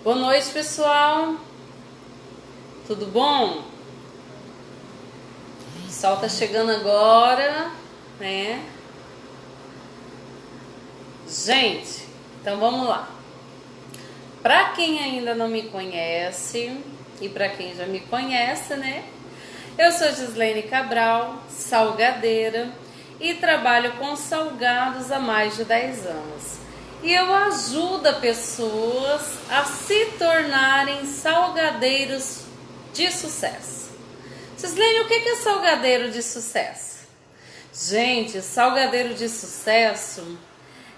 Boa noite, pessoal. Tudo bom? O sol tá chegando agora, né? Gente, então vamos lá. Para quem ainda não me conhece e para quem já me conhece, né? Eu sou Gislaine Cabral, salgadeira, e trabalho com salgados há mais de 10 anos. E eu ajudo pessoas a se tornarem salgadeiros de sucesso. Gislaine, o que é salgadeiro de sucesso? Gente, salgadeiro de sucesso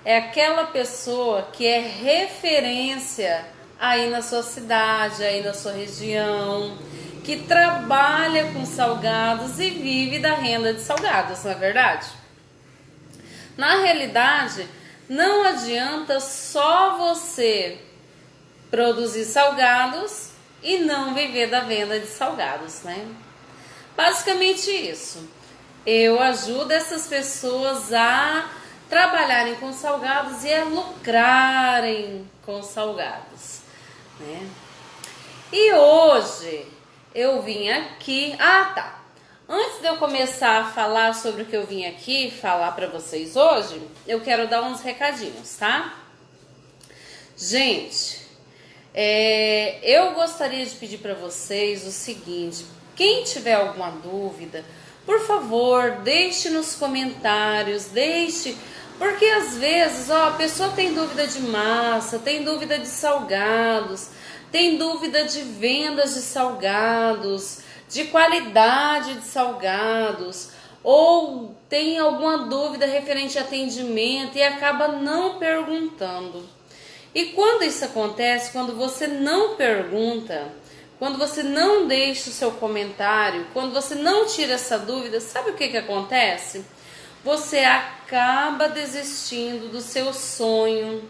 é aquela pessoa que é referência aí na sua cidade, aí na sua região, que trabalha com salgados e vive da renda de salgados, não é verdade? Na realidade, não adianta só você produzir salgados e não viver da venda de salgados, né? Basicamente isso. Eu ajudo essas pessoas a trabalharem com salgados e a lucrarem com salgados, né? E hoje eu vim aqui... Antes de eu começar a falar sobre o que eu vim aqui falar para vocês hoje, eu quero dar uns recadinhos, tá? Gente, eu gostaria de pedir para vocês o seguinte: quem tiver alguma dúvida, por favor, deixe nos comentários, porque às vezes a pessoa tem dúvida de massa, tem dúvida de salgados, tem dúvida de vendas de salgados, de qualidade de salgados, ou tem alguma dúvida referente a atendimento e acaba não perguntando. E quando isso acontece, quando você não pergunta, quando você não deixa o seu comentário, quando você não tira essa dúvida, sabe o que acontece? Você acaba desistindo do seu sonho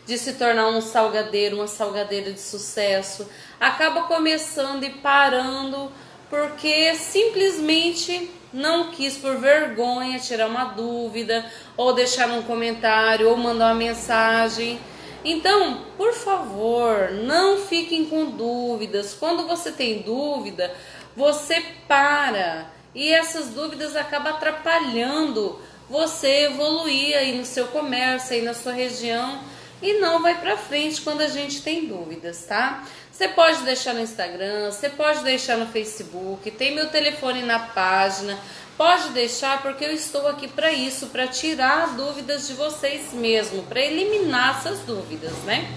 de se tornar um salgadeiro, uma salgadeira de sucesso, acaba começando e parando porque simplesmente não quis, por vergonha, tirar uma dúvida, ou deixar um comentário, ou mandar uma mensagem. Então, por favor, não fiquem com dúvidas. Quando você tem dúvida, você para, e essas dúvidas acabam atrapalhando você evoluir aí no seu comércio, aí na sua região, e não vai pra frente quando a gente tem dúvidas, tá? Você pode deixar no Instagram, você pode deixar no Facebook, tem meu telefone na página, pode deixar, porque eu estou aqui para isso, para tirar dúvidas de vocês mesmo, para eliminar essas dúvidas, né?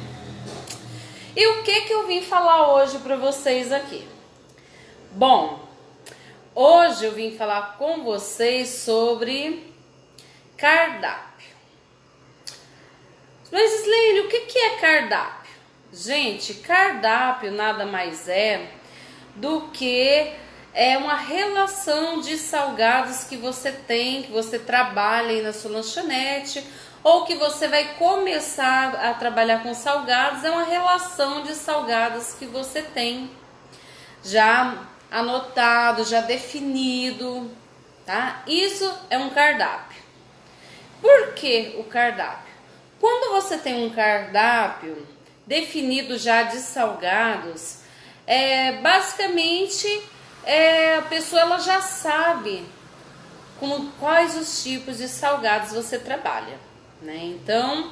E o que eu vim falar hoje para vocês aqui? Bom, hoje eu vim falar com vocês sobre cardápio. Mas, Gislaine, o que é cardápio? Gente, cardápio nada mais é do que uma relação de salgados que você tem, que você trabalha aí na sua lanchonete, ou que você vai começar a trabalhar com salgados. É uma relação de salgados que você tem já anotado, já definido, tá? Isso é um cardápio. Por que o cardápio? Quando você tem um cardápio definido já de salgados, basicamente a pessoa ela já sabe com quais os tipos de salgados você trabalha, né? Então,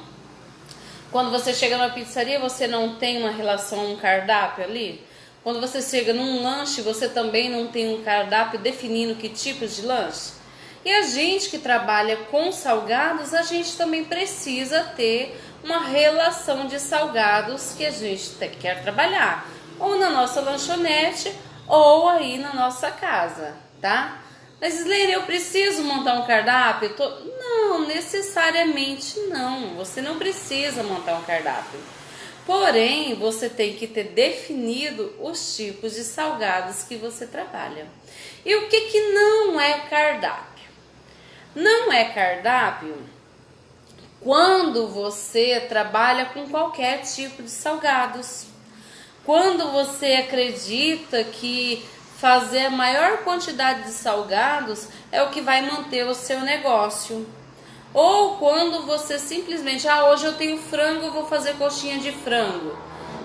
quando você chega numa pizzaria, você não tem uma relação, um cardápio ali. Quando você chega num lanche, você também não tem um cardápio definindo que tipos de lanche. E a gente que trabalha com salgados, a gente também precisa ter uma relação de salgados que a gente quer trabalhar, ou na nossa lanchonete, ou aí na nossa casa, tá? Mas, Gislaine, eu preciso montar um cardápio? Não, necessariamente não. Você não precisa montar um cardápio. Porém, você tem que ter definido os tipos de salgados que você trabalha. E o que não é cardápio? Não é cardápio quando você trabalha com qualquer tipo de salgados. Quando você acredita que fazer a maior quantidade de salgados é o que vai manter o seu negócio. Ou quando você simplesmente, hoje eu tenho frango, eu vou fazer coxinha de frango.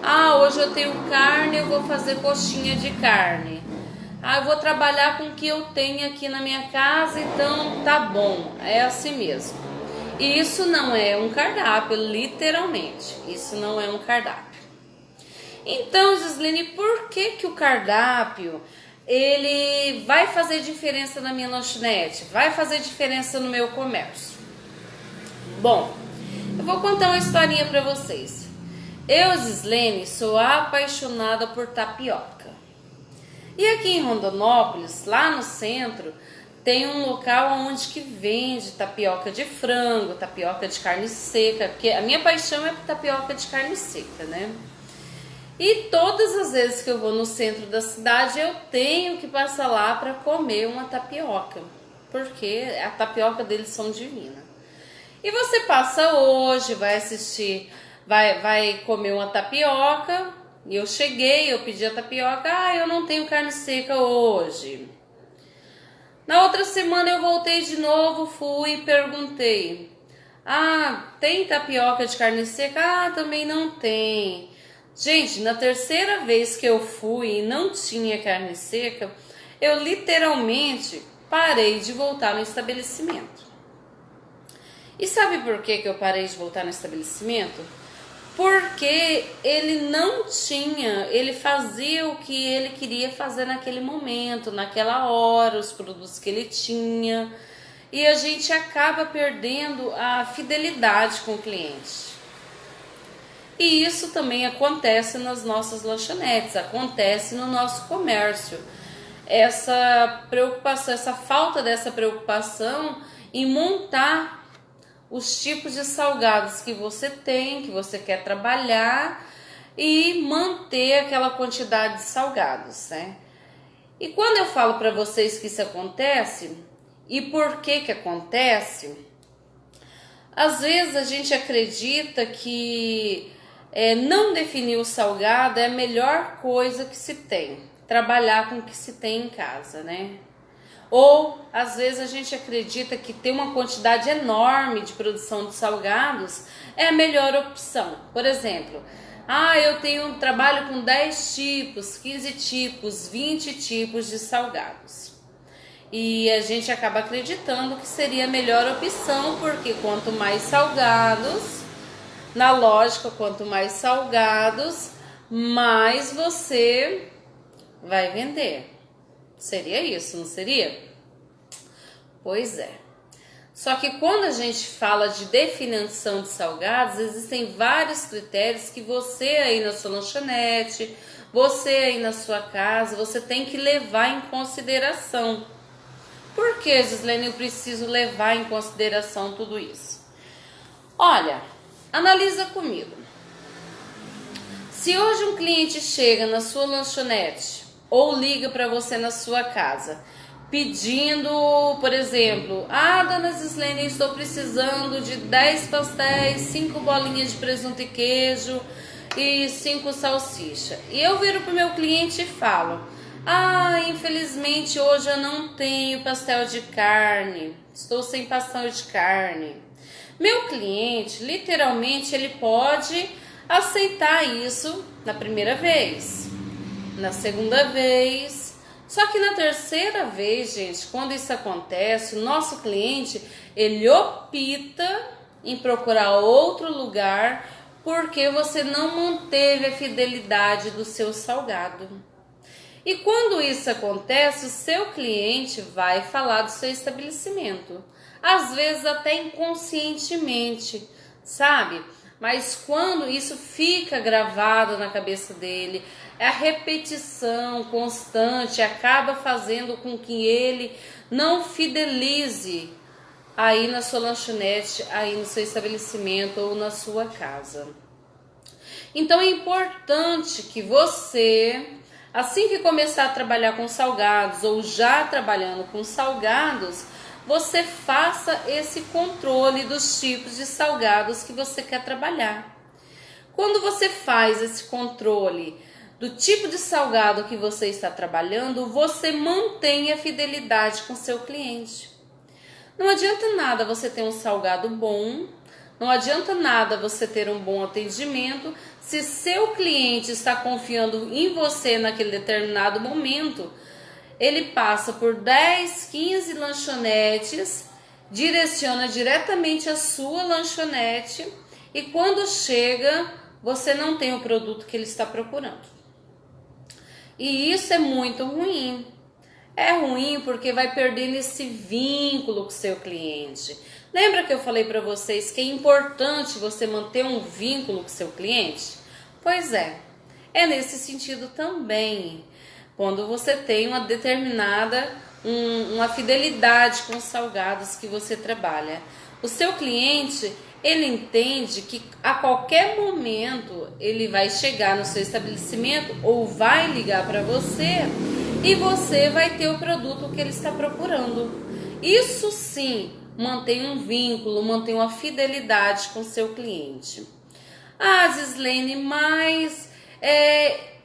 Ah, hoje eu tenho carne, eu vou fazer coxinha de carne. Ah, eu vou trabalhar com o que eu tenho aqui na minha casa, então tá bom, é assim mesmo. E isso não é um cardápio, literalmente, isso não é um cardápio. Então, Gislene, por que o cardápio, ele vai fazer diferença na minha lanchonete? Vai fazer diferença no meu comércio? Bom, eu vou contar uma historinha para vocês. Eu, Gislene, sou apaixonada por tapioca. E aqui em Rondonópolis, lá no centro, tem um local onde que vende tapioca de frango, tapioca de carne seca, porque a minha paixão é tapioca de carne seca, né? E todas as vezes que eu vou no centro da cidade, eu tenho que passar lá para comer uma tapioca, porque a tapioca deles são divina. E você passa hoje, vai assistir, vai comer uma tapioca. E eu cheguei, eu pedi a tapioca, eu não tenho carne seca hoje. Na outra semana eu voltei de novo, fui e perguntei. Tem tapioca de carne seca? Também não tem. Gente, na terceira vez que eu fui e não tinha carne seca, eu literalmente parei de voltar no estabelecimento. E sabe por que eu parei de voltar no estabelecimento? Porque ele não tinha, ele fazia o que ele queria fazer naquele momento, naquela hora, os produtos que ele tinha. E a gente acaba perdendo a fidelidade com o cliente. E isso também acontece nas nossas lanchonetes, acontece no nosso comércio. Essa preocupação, essa falta dessa preocupação em montar os tipos de salgados que você tem, que você quer trabalhar e manter aquela quantidade de salgados, né? E quando eu falo para vocês que isso acontece, e por que acontece, às vezes a gente acredita que não definir o salgado é a melhor coisa que se tem, trabalhar com o que se tem em casa, né? Ou, às vezes, a gente acredita que ter uma quantidade enorme de produção de salgados é a melhor opção. Por exemplo, eu trabalho com 10 tipos, 15 tipos, 20 tipos de salgados. E a gente acaba acreditando que seria a melhor opção, porque quanto mais salgados, na lógica, quanto mais salgados, mais você vai vender. Seria isso, não seria? Pois é. Só que quando a gente fala de definição de salgados, existem vários critérios que você aí na sua lanchonete, você aí na sua casa, você tem que levar em consideração. Por que, Gislene, eu preciso levar em consideração tudo isso? Olha, analisa comigo. Se hoje um cliente chega na sua lanchonete ou liga para você na sua casa, pedindo, por exemplo, dona Gislene, estou precisando de 10 pastéis, 5 bolinhas de presunto e queijo e 5 salsicha. E eu viro para o meu cliente e falo, infelizmente hoje eu não tenho pastel de carne, estou sem pastel de carne. Meu cliente, literalmente, ele pode aceitar isso na primeira vez, na segunda vez, só que na terceira vez, gente, quando isso acontece, o nosso cliente, ele opta em procurar outro lugar porque você não manteve a fidelidade do seu salgado. E quando isso acontece, o seu cliente vai falar do seu estabelecimento, às vezes até inconscientemente, sabe? Mas quando isso fica gravado na cabeça dele, a repetição constante acaba fazendo com que ele não fidelize aí na sua lanchonete, aí no seu estabelecimento ou na sua casa. Então é importante que você, assim que começar a trabalhar com salgados ou já trabalhando com salgados, você faça esse controle dos tipos de salgados que você quer trabalhar. Quando você faz esse controle do tipo de salgado que você está trabalhando, você mantém a fidelidade com seu cliente. Não adianta nada você ter um salgado bom, Não adianta nada você ter um bom atendimento se seu cliente está confiando em você naquele determinado momento. Ele passa por 10, 15 lanchonetes, direciona diretamente a sua lanchonete e quando chega, você não tem o produto que ele está procurando. E isso é muito ruim. É ruim porque vai perdendo esse vínculo com o seu cliente. Lembra que eu falei para vocês que é importante você manter um vínculo com o seu cliente? Pois é nesse sentido também. Quando você tem uma determinada, uma fidelidade com os salgados que você trabalha. O seu cliente, ele entende que a qualquer momento ele vai chegar no seu estabelecimento ou vai ligar para você e você vai ter o produto que ele está procurando. Isso sim mantém um vínculo, mantém uma fidelidade com o seu cliente. Ah, Gislene, mas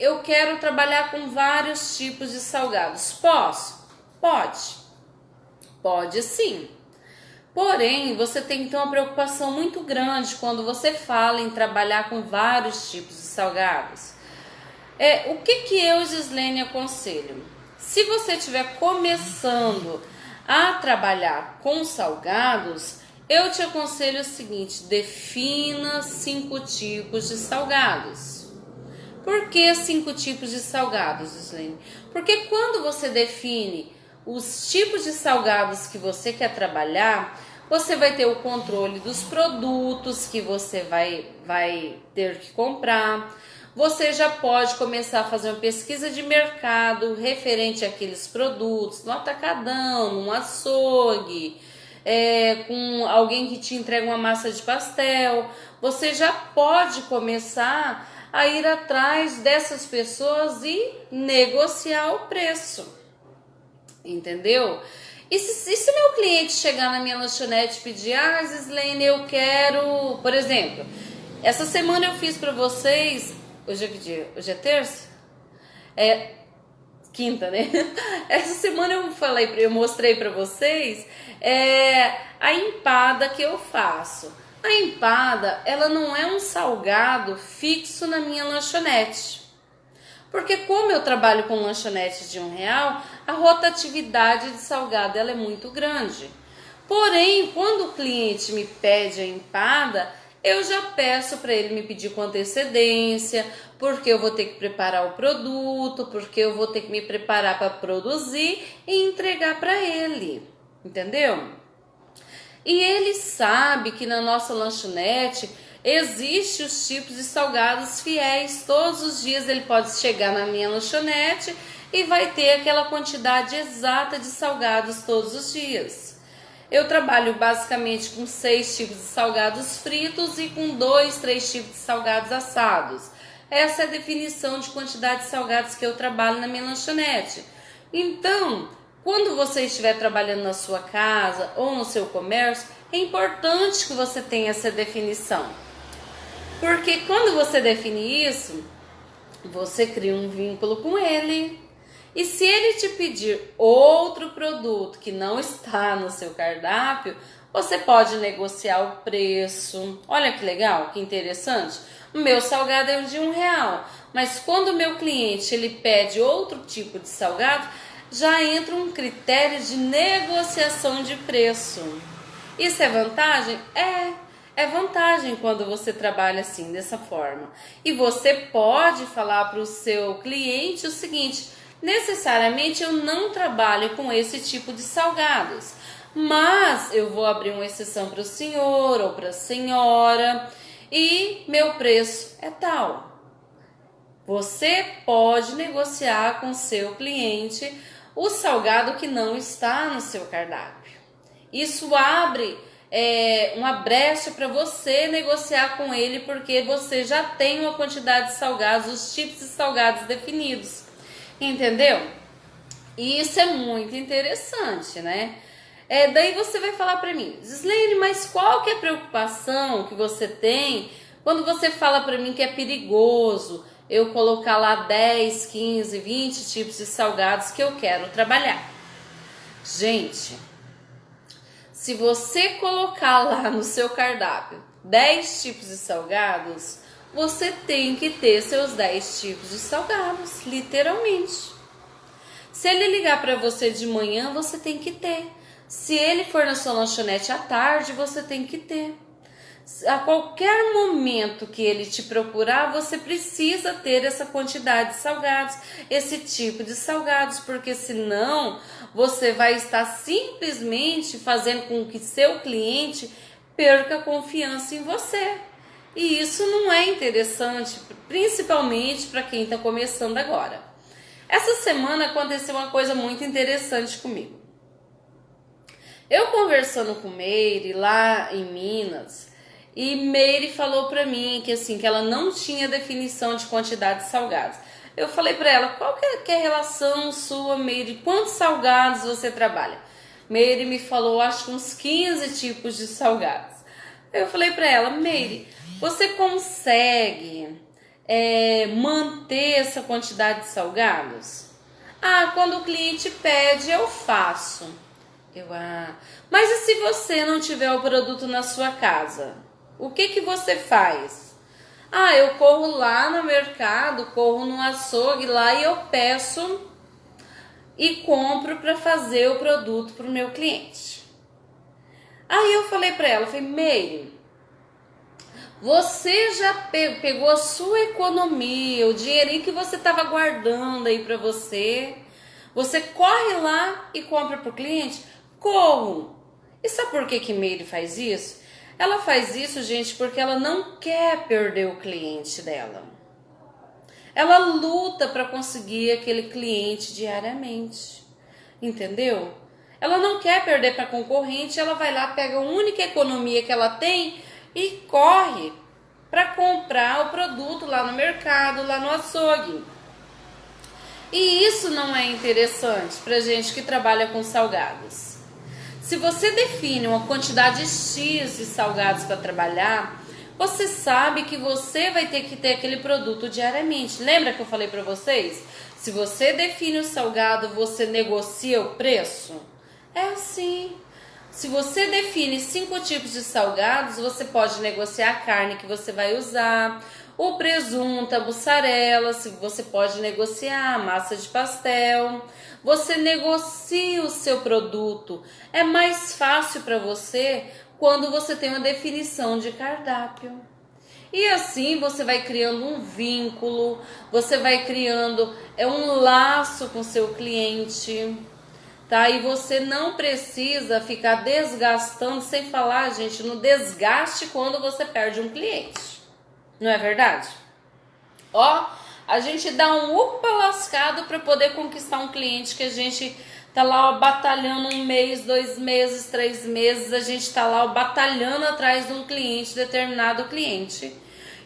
eu quero trabalhar com vários tipos de salgados. Posso? Pode. Pode sim. Porém, você tem que ter uma preocupação muito grande quando você fala em trabalhar com vários tipos de salgados. O que eu, Gislene, aconselho? Se você estiver começando a trabalhar com salgados, eu te aconselho o seguinte: defina 5 tipos de salgados. Por que 5 tipos de salgados, Gislene? Porque quando você define os tipos de salgados que você quer trabalhar, você vai ter o controle dos produtos que você vai ter que comprar. Você já pode começar a fazer uma pesquisa de mercado referente àqueles produtos, no atacadão, no açougue, com alguém que te entrega uma massa de pastel. Você já pode começar a ir atrás dessas pessoas e negociar o preço, entendeu? E se meu cliente chegar na minha lanchonete e pedir: ah, Gislene, eu quero, por exemplo, essa semana eu fiz para vocês, hoje é que dia? Hoje é terça? Quinta, né? Essa semana eu mostrei para vocês a empada que eu faço. A empada, ela não é um salgado fixo na minha lanchonete. Porque como eu trabalho com lanchonete de R$1, a rotatividade de salgado ela é muito grande. Porém, quando o cliente me pede a empada, eu já peço para ele me pedir com antecedência, porque eu vou ter que preparar o produto, porque eu vou ter que me preparar para produzir e entregar para ele, entendeu? E ele sabe que na nossa lanchonete existem os tipos de salgados fiéis. Todos os dias ele pode chegar na minha lanchonete e vai ter aquela quantidade exata de salgados todos os dias. Eu trabalho basicamente com 6 tipos de salgados fritos e com 2, 3 tipos de salgados assados. Essa é a definição de quantidade de salgados que eu trabalho na minha lanchonete. Então, quando você estiver trabalhando na sua casa ou no seu comércio, é importante que você tenha essa definição. Porque quando você define isso, você cria um vínculo com ele. E se ele te pedir outro produto que não está no seu cardápio, você pode negociar o preço. Olha que legal, que interessante. O meu salgado é de R$1, mas quando o meu cliente ele pede outro tipo de salgado, já entra um critério de negociação de preço. Isso é vantagem? É vantagem quando você trabalha assim, dessa forma. E você pode falar para o seu cliente o seguinte: necessariamente eu não trabalho com esse tipo de salgados, mas eu vou abrir uma exceção para o senhor ou para a senhora e meu preço é tal. Você pode negociar com o seu cliente o salgado que não está no seu cardápio. Isso abre uma brecha para você negociar com ele, porque você já tem uma quantidade de salgados, os tipos de salgados definidos. Entendeu? E isso é muito interessante, né? Daí você vai falar para mim: Gislene, mas qual que é a preocupação que você tem quando você fala para mim que é perigoso eu colocar lá 10, 15, 20 tipos de salgados que eu quero trabalhar? Gente, se você colocar lá no seu cardápio 10 tipos de salgados, você tem que ter seus 10 tipos de salgados, literalmente. Se ele ligar para você de manhã, você tem que ter. Se ele for na sua lanchonete à tarde, você tem que ter. A qualquer momento que ele te procurar, você precisa ter essa quantidade de salgados, esse tipo de salgados, porque senão você vai estar simplesmente fazendo com que seu cliente perca confiança em você. E isso não é interessante, principalmente para quem está começando agora. Essa semana aconteceu uma coisa muito interessante comigo. Eu conversando com Meire lá em Minas, e Meire falou para mim que assim, que ela não tinha definição de quantidade de salgados. Eu falei para ela, qual que é a relação sua, Meire? Quantos salgados você trabalha? Meire me falou, acho que uns 15 tipos de salgados. Eu falei para ela, Meire, você consegue manter essa quantidade de salgados? Ah, quando o cliente pede, eu faço. Mas e se você não tiver o produto na sua casa? O que você faz? Ah, eu corro lá no mercado, corro no açougue lá e eu peço e compro para fazer o produto para o meu cliente. Aí eu falei para ela, Meire, você já pegou a sua economia, o dinheirinho que você estava guardando aí para você, você corre lá e compra para o cliente? Corro. E sabe por que Meire faz isso? Ela faz isso, gente, porque ela não quer perder o cliente dela. Ela luta para conseguir aquele cliente diariamente, entendeu? Ela não quer perder para concorrente, ela vai lá, pega a única economia que ela tem e corre para comprar o produto lá no mercado, lá no açougue. E isso não é interessante para gente que trabalha com salgados. Se você define uma quantidade X de salgados para trabalhar, você sabe que você vai ter que ter aquele produto diariamente. Lembra que eu falei para vocês? Se você define o salgado, você negocia o preço? É assim. Se você define 5 tipos de salgados, você pode negociar a carne que você vai usar, o presunto, a mussarela, você pode negociar a massa de pastel. Você negocia o seu produto. É mais fácil para você quando você tem uma definição de cardápio. E assim você vai criando um vínculo, você vai criando um laço com seu cliente, tá? E você não precisa ficar desgastando, sem falar, gente, no desgaste quando você perde um cliente. Não é verdade? Ó, a gente dá um upa lascado para poder conquistar um cliente que a gente tá lá ó, batalhando 1 mês, 2 meses, 3 meses, a gente tá lá ó, batalhando atrás de um cliente, determinado cliente.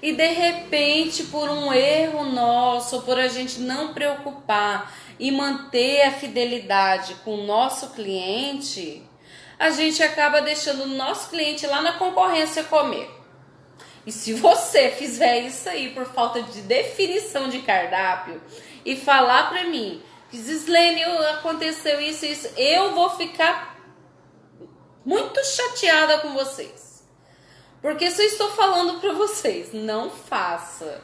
E de repente, por um erro nosso, por a gente não preocupar e manter a fidelidade com o nosso cliente, a gente acaba deixando o nosso cliente lá na concorrência comer. E se você fizer isso aí por falta de definição de cardápio e falar pra mim, Gislene, aconteceu isso e isso, eu vou ficar muito chateada com vocês. Porque se eu estou falando pra vocês, não faça.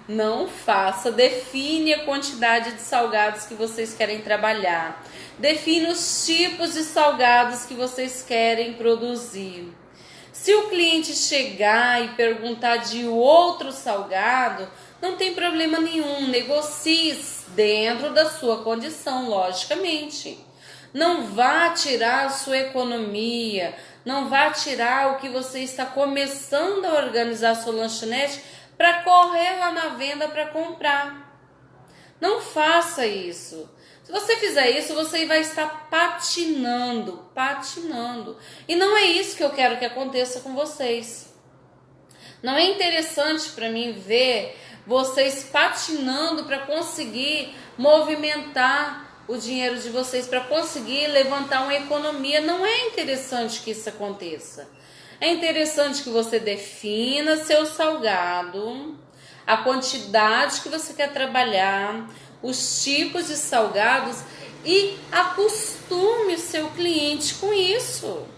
Não faça. Define a quantidade de salgados que vocês querem trabalhar. Define os tipos de salgados que vocês querem produzir. Se o cliente chegar e perguntar de outro salgado, não tem problema nenhum, negocie dentro da sua condição, logicamente. Não vá tirar a sua economia, não vá tirar o que você está começando a organizar a sua lanchonete para correr lá na venda para comprar. Não faça isso. Se você fizer isso, você vai estar patinando. E não é isso que eu quero que aconteça com vocês. Não é interessante para mim ver vocês patinando para conseguir movimentar o dinheiro de vocês, para conseguir levantar uma economia. Não é interessante que isso aconteça. É interessante que você defina seu salgado, a quantidade que você quer trabalhar, os tipos de salgados e acostume o seu cliente com isso.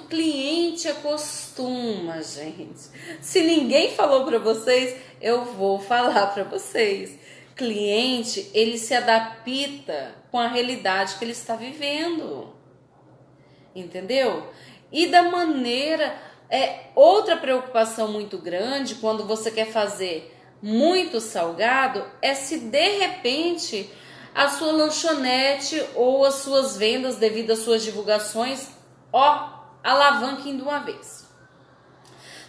Cliente acostuma, gente. Se ninguém falou para vocês, eu vou falar para vocês. Cliente, ele se adapta com a realidade que ele está vivendo. Entendeu? E da maneira... outra preocupação muito grande quando você quer fazer muito salgado é se de repente a sua lanchonete ou as suas vendas devido às suas divulgações alavanquem de uma vez.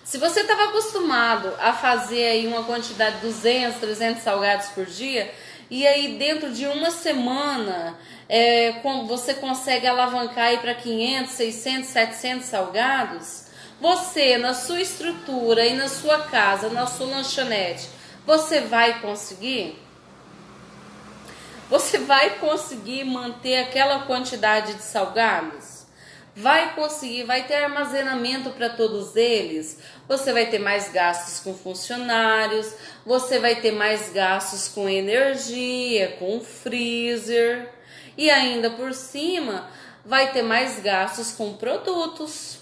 Se você estava acostumado a fazer aí uma quantidade de 200, 300 salgados por dia, e aí dentro de uma semana você consegue alavancar aí para 500, 600, 700 salgados, você na sua estrutura e na sua casa, na sua lanchonete, você vai conseguir? Você vai conseguir manter aquela quantidade de salgados? Vai conseguir, vai ter armazenamento para todos eles? Você vai ter mais gastos com funcionários, você vai ter mais gastos com energia, com freezer e ainda por cima vai ter mais gastos com produtos.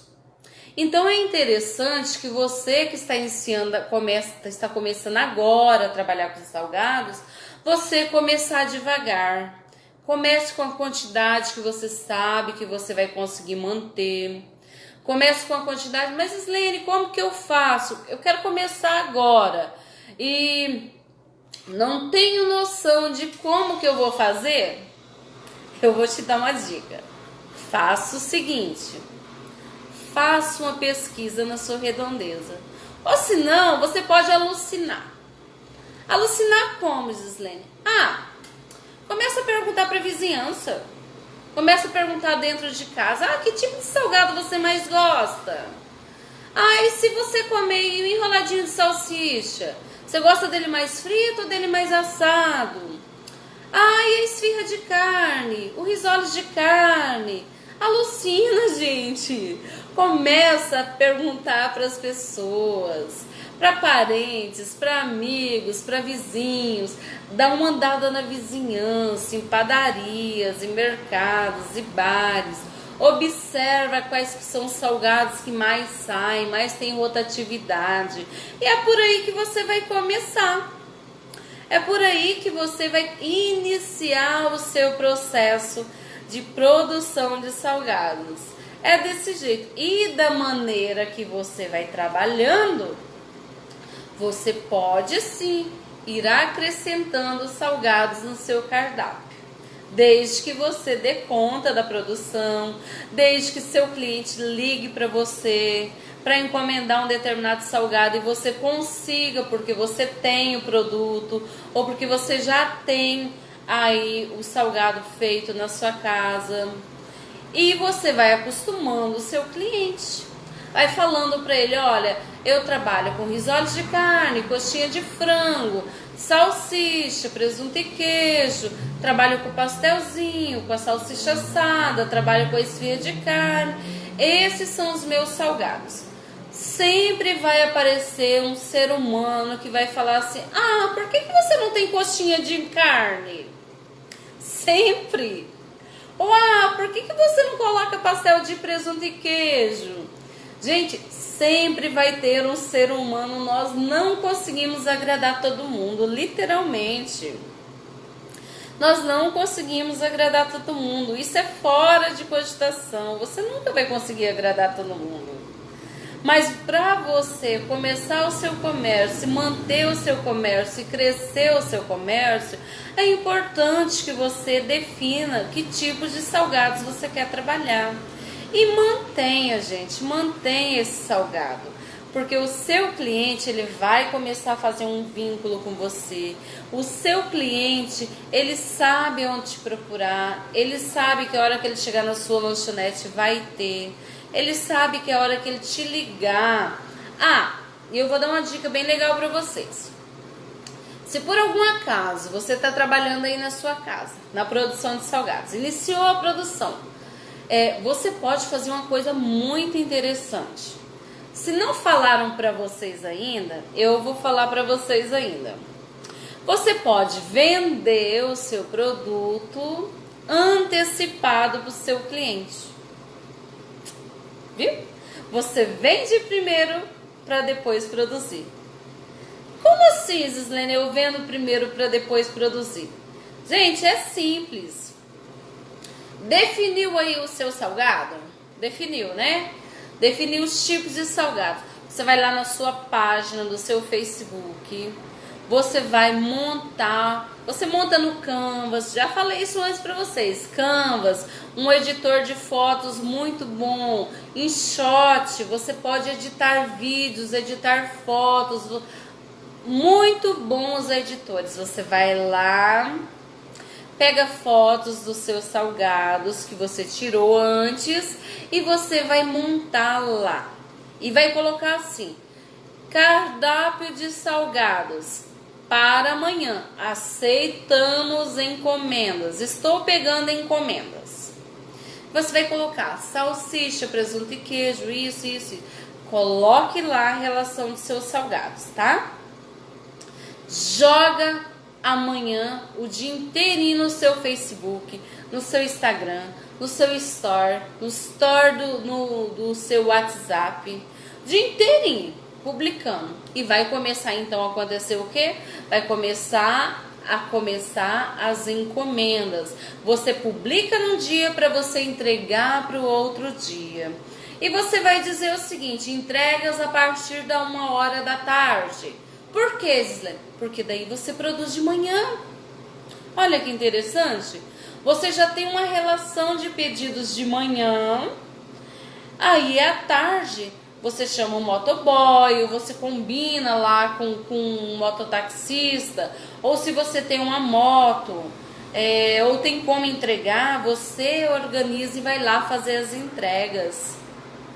Então é interessante que você que está iniciando, está começando agora a trabalhar com os salgados, você começar devagar. Comece com a quantidade que você sabe que você vai conseguir manter. Comece com a quantidade, mas Islene, como que eu faço? Eu quero começar agora e não tenho noção de como que eu vou fazer. Eu vou te dar uma dica. Faça o seguinte, faça uma pesquisa na sua redondeza. Ou se não, você pode alucinar. Alucinar como, Islene? Começa a perguntar para a vizinhança. Começa a perguntar dentro de casa. Que tipo de salgado você mais gosta? E se você comer enroladinho de salsicha? Você gosta dele mais frito ou dele mais assado? E a esfirra de carne? O risoles de carne? Alucina, gente. Começa a perguntar para as pessoas, para parentes, para amigos, para vizinhos. Dá uma andada na vizinhança, em padarias, em mercados e bares. Observa quais são os salgados que mais saem, mais tem rotatividade. E é por aí que você vai começar. É por aí que você vai iniciar o seu processo de produção de salgados. É desse jeito. E da maneira que você vai trabalhando, você pode sim ir acrescentando salgados no seu cardápio. Desde que você dê conta da produção, desde que seu cliente ligue para você para encomendar um determinado salgado e você consiga, porque você tem o produto ou porque você já tem aí o salgado feito na sua casa. E você vai acostumando o seu cliente. Vai falando para ele, olha, eu trabalho com risoles de carne, coxinha de frango, salsicha, presunto e queijo, trabalho com pastelzinho, com a salsicha assada, trabalho com a esfirra de carne. Esses são os meus salgados. Sempre vai aparecer um ser humano que vai falar assim, por que você não tem coxinha de carne? Sempre. Ou, por que você não coloca pastel de presunto e queijo? Gente, sempre vai ter um ser humano, nós não conseguimos agradar todo mundo, literalmente. Nós não conseguimos agradar todo mundo, isso é fora de cogitação, você nunca vai conseguir agradar todo mundo. Mas para você começar o seu comércio, manter o seu comércio e crescer o seu comércio, é importante que você defina que tipos de salgados você quer trabalhar. E mantenha, gente, mantenha esse salgado. Porque o seu cliente, ele vai começar a fazer um vínculo com você. O seu cliente, ele sabe onde te procurar. Ele sabe que a hora que ele chegar na sua lanchonete vai ter. Ele sabe que a hora que ele te ligar... e eu vou dar uma dica bem legal para vocês. Se por algum acaso você está trabalhando aí na sua casa, na produção de salgados, iniciou a produção, você pode fazer uma coisa muito interessante. Se não falaram para vocês ainda, eu vou falar para vocês ainda. Você pode vender o seu produto antecipado para o seu cliente. viu? Você vende primeiro para depois produzir. Como assim, Gislene? Eu vendo primeiro para depois produzir? Gente, é simples. Definiu aí o seu salgado? Definiu, né? Definiu os tipos de salgados. Você vai lá na sua página do seu Facebook. Você vai montar. Você monta no Canvas. Já falei isso antes para vocês. Canvas, um editor de fotos muito bom. InShot, você pode editar vídeos, editar fotos. Muito bons editores. Você vai lá, pega fotos dos seus salgados que você tirou antes e você vai montar lá. E vai colocar assim: cardápio de salgados para amanhã. Aceitamos encomendas. Estou pegando encomendas. Você vai colocar salsicha, presunto e queijo, isso. Coloque lá a relação dos seus salgados, tá? Joga amanhã o dia inteirinho no seu Facebook, no seu Instagram, no seu Store, no Store do seu WhatsApp, o dia inteirinho publicando. E vai começar então a acontecer o quê? Vai começar as encomendas. Você publica num dia para você entregar para o outro dia. E você vai dizer o seguinte: entregas a partir da 1h da tarde. Por quê, Gislene? Porque daí você produz de manhã. Olha que interessante. Você já tem uma relação de pedidos de manhã. Aí à tarde você chama um motoboy, ou você combina lá com um mototaxista. Ou se você tem uma moto, ou tem como entregar, você organiza e vai lá fazer as entregas.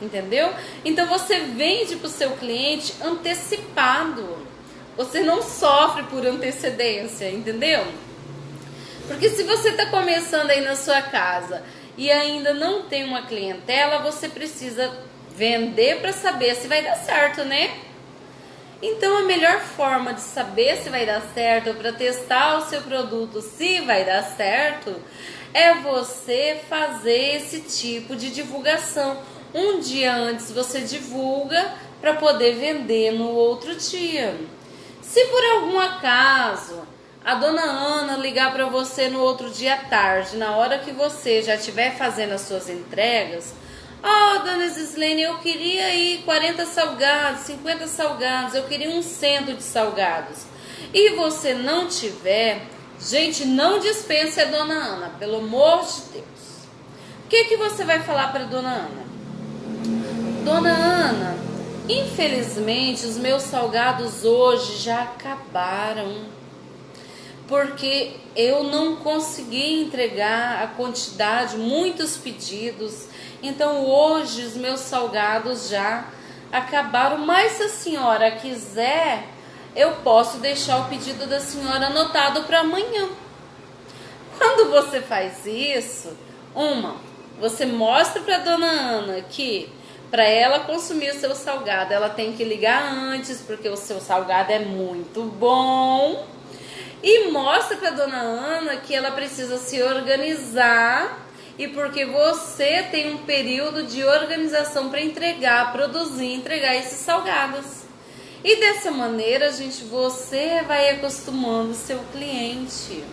Entendeu? Então você vende para o seu cliente antecipado. Você não sofre por antecedência, entendeu? Porque se você está começando aí na sua casa e ainda não tem uma clientela, você precisa vender para saber se vai dar certo, né? Então a melhor forma de saber se vai dar certo, para testar o seu produto se vai dar certo, é você fazer esse tipo de divulgação. Um dia antes você divulga para poder vender no outro dia. Se por algum acaso a dona Ana ligar para você no outro dia à tarde, na hora que você já estiver fazendo as suas entregas: dona Gislene, eu queria aí 40 salgados, 50 salgados, eu queria um cento de salgados, e você não tiver, gente, não dispense a dona Ana, pelo amor de Deus. O que você vai falar para dona Ana? Dona Ana, infelizmente os meus salgados hoje já acabaram, porque eu não consegui entregar a quantidade, muitos pedidos. Então hoje os meus salgados já acabaram. Mas se a senhora quiser, eu posso deixar o pedido da senhora anotado para amanhã. Quando você faz isso, você mostra para dona Ana que para ela consumir o seu salgado, ela tem que ligar antes, porque o seu salgado é muito bom. E mostra para dona Ana que ela precisa se organizar, e porque você tem um período de organização para entregar esses salgados. E dessa maneira, gente, você vai acostumando o seu cliente.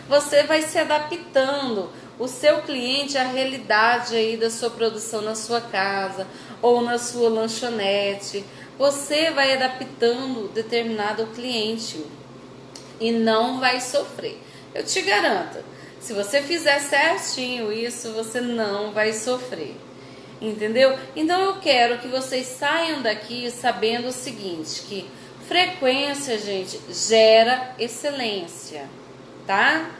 Você vai se adaptando o seu cliente à realidade aí da sua produção na sua casa ou na sua lanchonete. Você vai adaptando determinado cliente e não vai sofrer. Eu te garanto, se você fizer certinho isso, você não vai sofrer. Entendeu? Então eu quero que vocês saiam daqui sabendo o seguinte, que frequência, gente, gera excelência, tá?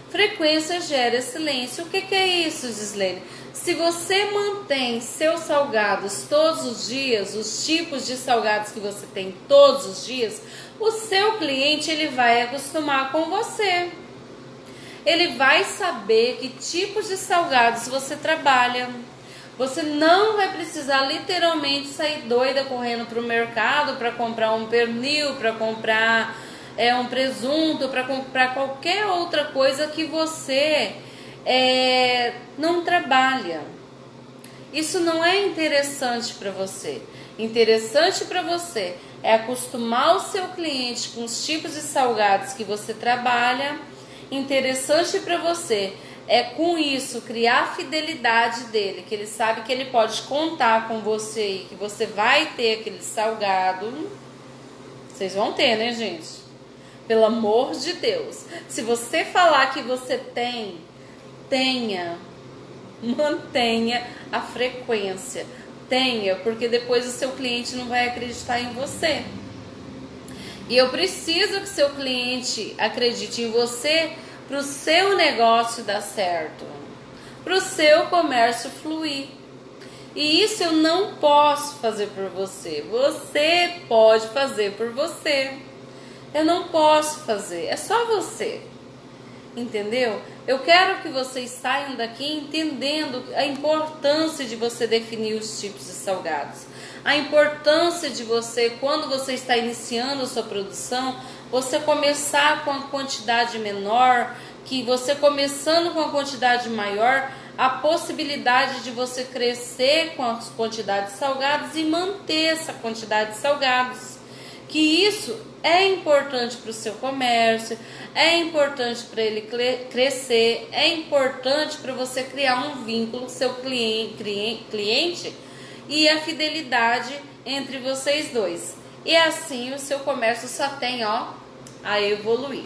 Frequência gera excelência. O que é isso, Gislene? Se você mantém seus salgados todos os dias, os tipos de salgados que você tem todos os dias, o seu cliente ele vai acostumar com você. Ele vai saber que tipos de salgados você trabalha. Você não vai precisar literalmente sair doida correndo para o mercado para comprar um pernil, para comprar um presunto, para comprar qualquer outra coisa que você não trabalha. Isso não é interessante para você. Interessante para você é acostumar o seu cliente com os tipos de salgados que você trabalha. Interessante para você é com isso criar a fidelidade dele, que ele sabe que ele pode contar com você e que você vai ter aquele salgado. Vocês vão ter, né, gente? Pelo amor de Deus. Se você falar que você tem, mantenha a frequência. Tenha, porque depois o seu cliente não vai acreditar em você. E eu preciso que seu cliente acredite em você para o seu negócio dar certo, para o seu comércio fluir. E isso eu não posso fazer por você. Você pode fazer por você. Eu não posso fazer, é só você. Entendeu? Eu quero que vocês saiam daqui entendendo a importância de você definir os tipos de salgados. A importância de você, quando você está iniciando a sua produção, você começar com a quantidade menor, que você começando com a quantidade maior, a possibilidade de você crescer com as quantidades de salgados e manter essa quantidade de salgados. Que isso é importante para o seu comércio, é importante para ele crescer, é importante para você criar um vínculo com seu cliente e a fidelidade entre vocês dois. E assim o seu comércio só tem a evoluir.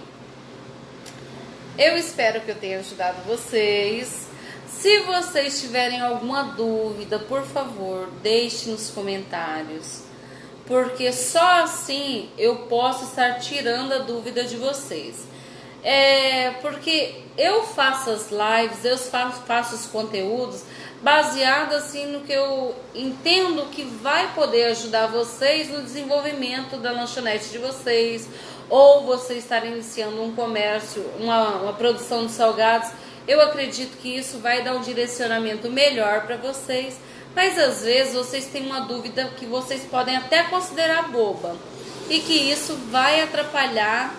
Eu espero que eu tenha ajudado vocês. Se vocês tiverem alguma dúvida, por favor, deixe nos comentários. Porque só assim eu posso estar tirando a dúvida de vocês. Porque eu faço as lives, eu faço os conteúdos baseado assim no que eu entendo que vai poder ajudar vocês no desenvolvimento da lanchonete de vocês, ou vocês estarem iniciando um comércio, uma produção de salgados. Eu acredito que isso vai dar um direcionamento melhor para vocês. Mas às vezes vocês têm uma dúvida que vocês podem até considerar boba e que isso vai atrapalhar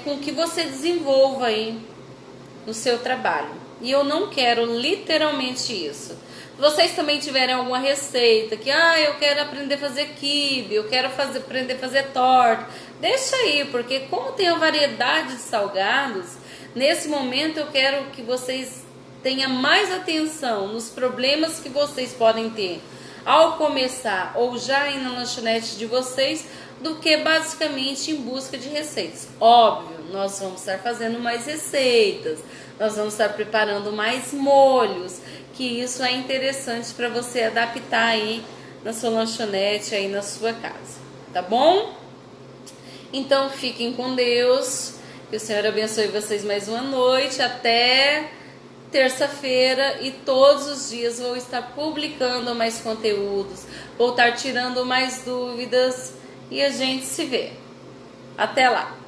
com que você desenvolva aí no seu trabalho. E eu não quero literalmente isso. Se vocês também tiverem alguma receita que eu quero aprender a fazer quibe, eu quero aprender a fazer torta, deixa aí, porque como tem a variedade de salgados, nesse momento eu quero que vocês tenha mais atenção nos problemas que vocês podem ter ao começar ou já ir na lanchonete de vocês, do que basicamente em busca de receitas. Óbvio, nós vamos estar fazendo mais receitas, nós vamos estar preparando mais molhos, que isso é interessante para você adaptar aí na sua lanchonete, aí na sua casa, tá bom? Então fiquem com Deus, que o Senhor abençoe vocês mais uma noite, até terça-feira, e todos os dias vou estar publicando mais conteúdos, vou estar tirando mais dúvidas e a gente se vê. Até lá!